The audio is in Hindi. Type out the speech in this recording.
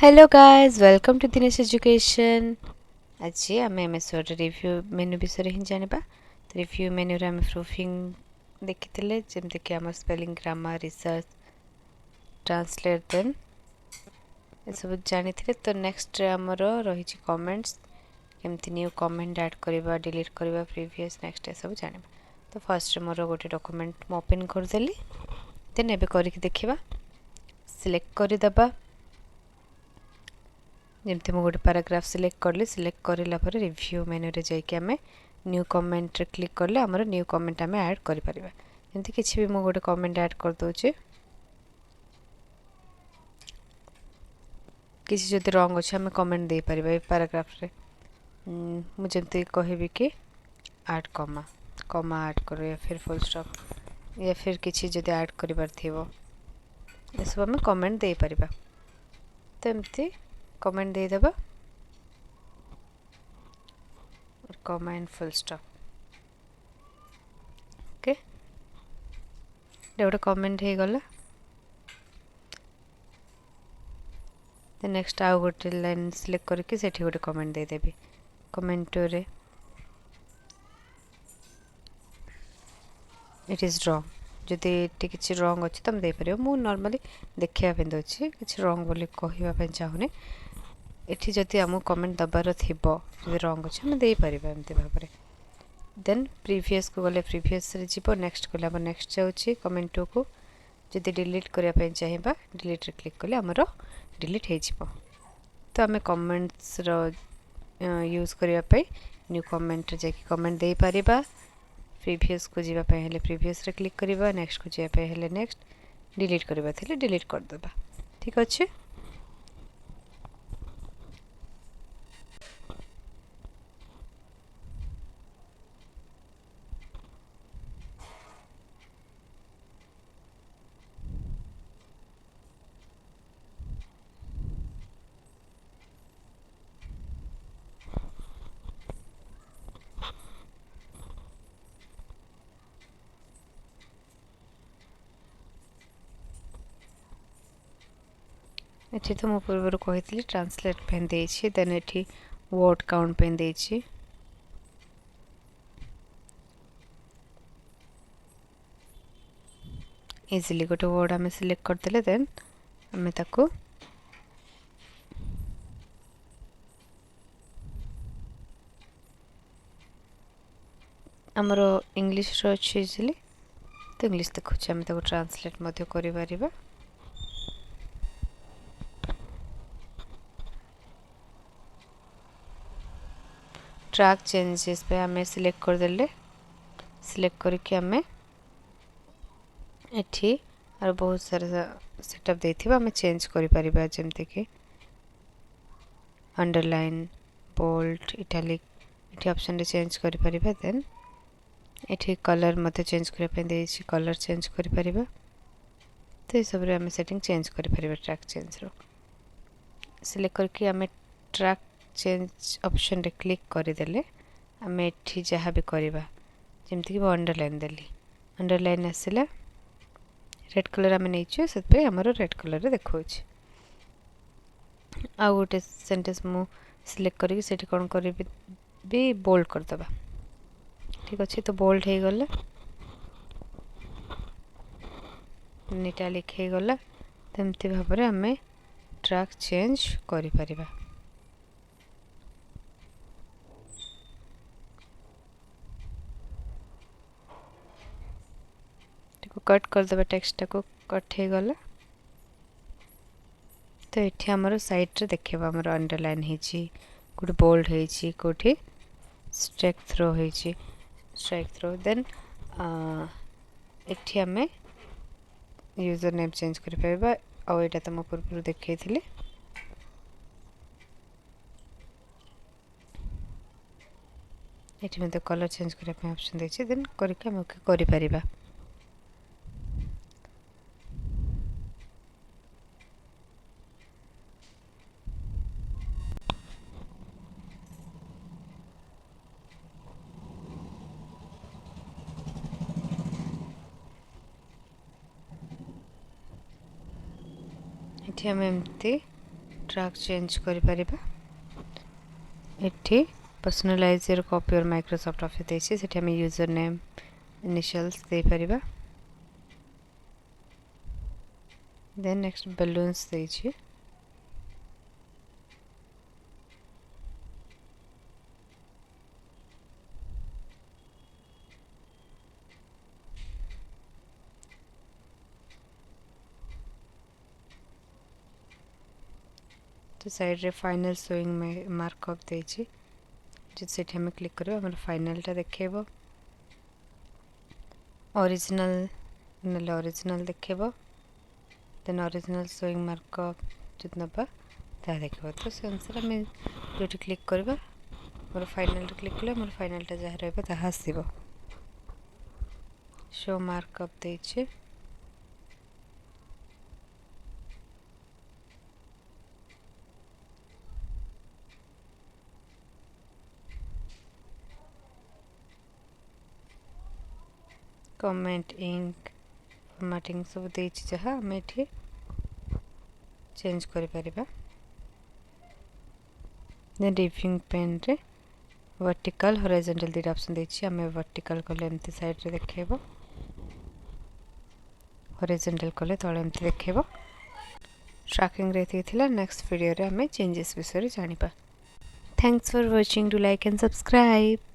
Hello guys welcome to Dinesh Education. आज आम एमएस वर्ड रिव्यू मेन्यू विषय ही जाना। तो रिव्यू मेन्यू रे आम प्रूफिंग देखी जमती कि आम spelling grammar research translate then ये सब जानी थे। तो नेक्स्ट आमर रही कमेंट्स केमती न्यू कमेंट ऐड करवा डिलीट करवा प्रीवियस नेक्स्ट ये सब जाना। तो फर्स्ट मोर गोटे डॉक्यूमेंट मु ओपन करदेली देन एबे करके देखिबा सिलेक्ट करदेबा जमती मुझे गोटे पैराग्राफ सिलेक्ट कली सिलेक्ट करला रिव्यू मेन्यू रे जाइए आम न्यू कमेंट रे क्लिक कले आमर न्यू कमेंट आम ऐड कर पारिबा। जमती किसी भी मुझे गोटे कमेंट ऐड कर दोचे किसी जदि रॉन्ग अच्छे आम comment they Paribas a paragraph रे। मुझे जमती कहबी कि ऐड कमा कमा ऐड करो या फिर फुल स्टॉप या फिर किसी जदि ऐड करिबार थिबो ये सब आम कमेंट दे पारिबा। तो एमती कमेंट दे देबा comma and full stop. Okay गोटे कमेंट हो गला। नेक्स्ट आउ गोटे लाइन सिलेक्ट करके सेठी गोटे कमेंट दे देबी कमेंट रे इट इज रॉन्ग जदि ये किसी रॉन्ग अच्छे तुम दे पार। मु नॉर्मली देखापी दूसरी किसी रॉन्ग बोली कहवाई चाहूनी ये जदि आम कमेंट दबार थी जब रॉन्ग अच्छे आम दे पार एमती भाव में। देन प्रीवियस को गले प्रीवियस रे जीवो नेक्स्ट कले आम नेक्स्ट जाऊँगी कमेंट को जदि डिलीट करने चाहिए डिलीट रे क्लिक कले आमर डिलीट हो। तो आम कमेंट्स यूज करने न्यू कमेंट जाकि कमेंट दे पारिबा। प्रीवियस को जीवाई हेले प्रीवियस रे क्लिक करवा नेक्स्ट को जीवाई हेले नेक्स्ट डिलीट करवा थिले डिलीट करदेबा। ठीक अच्छे ये तो मु पूर्व कही ट्रांसलेट पे देछि देन ये वर्ड काउंट पे देछि इजिली गोटे वर्ड आम सिलेक्ट करदेले देन आम ताको आमर इंग्लिश अच्छे इजिली तो इंग्लिश देखुँ आम ताको ट्रांसलेट मध्य करि परिबा। ट्रैक चेंजेस पे आम सिलेक्ट करदेले सिलेक्ट करके आम एठी और बहुत सारा सेटअप देथिबा आम चेंज करि परिबा जेमते कि अंडरलाइन बोल्ड इटालिक ये ऑप्शन रे चेंज करि परिबा। देन ये कलर मत चेंज करने कलर चेंज करि परिबा। तो ये सब आम सेटिंग चेंज करि परिबा। ट्रैक चेंज रो सिलेक्ट करके आम ट्रैक चेंज ऑप्शन रे क्लिक करदेले आम एठी जहाँ भी करवा जमती कि अंडरलाइन देली अंडरलाइन आसला रेड कलर आम नहीं से आमर रेड कलर देखा आ गोटे सेंटेंस मु सिलेक्ट करके कौन करी भी बोल्ड करदे। ठीक अच्छे तो बोल्ड हो गला इटालिक हो गला। तमती भाव में आम ट्रैक चेंज करि परिबा। कट करदे टेक्स्ट को कट हो गला। तो ये आमर साइड देखा आमर अंडरलाइन होटे बोल्ड होटी स्ट्राइक थ्रो हो स्ट्राइक थ्रो। देन ये आम यूजर नेम चेंज कर पाइबा। आ यहाँ तो मो पूर्व देखी ये मतलब कलर चेंज करने ऑप्शन देछि देन करके हम ओके करि परिबा। ये आम एमती ट्रैक चेंज करि परिबा एठी पर्सनलाइज योर कॉपी और माइक्रोसॉफ्ट ऑफिस देछि सेठी हम यूजर नेम इनिशियल्स दे परिबा देन नेक्स्ट balloons देछि तो साइड रे फाइनल शोइंग मार्कअप देछि जे सेठी हम क्लिक करबा हमर फाइनल टा देखेबो ओरिजिनल नले ओरिजिनल देखेबो देन ओरिजिनल शोइंग मार्कअप जितना बा ता देखेबो तो से अनुसार हम जोटी क्लिक करबा मोर फाइनल रे क्लिक करले मोर फाइनल टा जहा रहबो ता आसीबो शो मार्कअप देछि कमेंट इंक फॉर्मेटिंग सब देछि जहा हम एठी चेंज करि परिबा देन रिव्यूइंग पेन रे वर्टिकल हॉरिजॉन्टल दिटा ऑप्शन देछि हम वर्टिकल कोले एमती साइड रे देखेबो हॉरिजॉन्टल कोले तळे एमती देखेबो ट्रैकिंग रे थिला नेक्स्ट वीडियो रे हम चेंजेस विषय रे जानिबा thanks for watching do like and subscribe